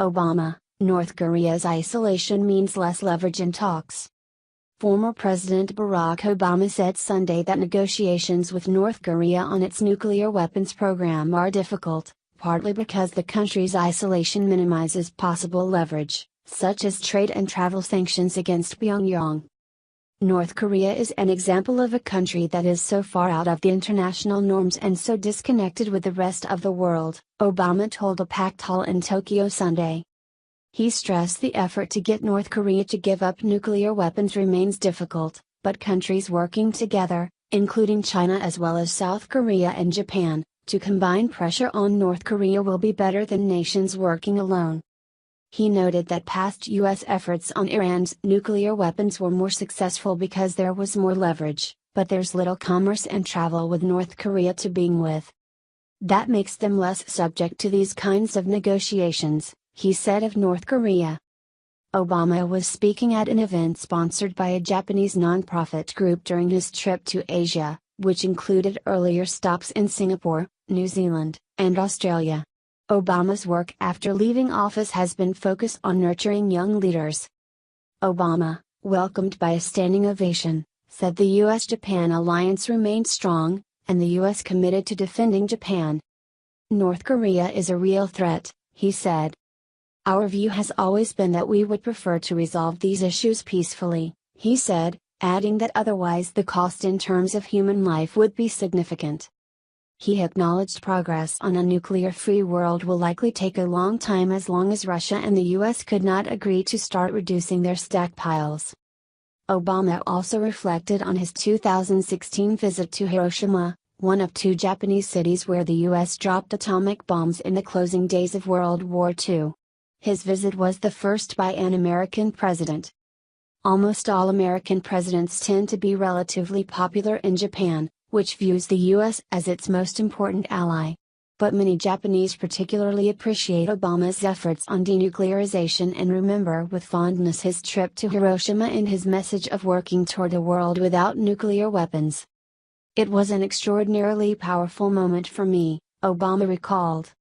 Obama, North Korea's isolation means less leverage in talks. Former President Barack Obama said Sunday that negotiations with North Korea on its nuclear weapons program are difficult, partly because the country's isolation minimizes possible leverage, such as trade and travel sanctions against Pyongyang. North Korea is an example of a country that is so far out of the international norms and so disconnected with the rest of the world, Obama told a packed hall in Tokyo Sunday. He stressed the effort to get North Korea to give up nuclear weapons remains difficult, but countries working together, including China as well as South Korea and Japan, to combine pressure on North Korea will be better than nations working alone. He noted that past U.S. efforts on Iran's nuclear weapons were more successful because there was more leverage, but there's little commerce and travel with North Korea to begin with. That makes them less subject to these kinds of negotiations, he said of North Korea. Obama was speaking at an event sponsored by a Japanese nonprofit group during his trip to Asia, which included earlier stops in Singapore, New Zealand, and Australia. Obama's work after leaving office has been focused on nurturing young leaders. Obama, welcomed by a standing ovation, said the U.S.-Japan alliance remained strong, and the U.S. committed to defending Japan. North Korea is a real threat, he said. Our view has always been that we would prefer to resolve these issues peacefully, he said, adding that otherwise the cost in terms of human life would be significant. He acknowledged progress on a nuclear-free world will likely take a long time as long as Russia and the U.S. could not agree to start reducing their stockpiles. Obama also reflected on his 2016 visit to Hiroshima, one of two Japanese cities where the U.S. dropped atomic bombs in the closing days of World War II. His visit was the first by an American president. Almost all American presidents tend to be relatively popular in Japan, which views the U.S. as its most important ally. But many Japanese particularly appreciate Obama's efforts on denuclearization and remember with fondness his trip to Hiroshima and his message of working toward a world without nuclear weapons. It was an extraordinarily powerful moment for me, Obama recalled.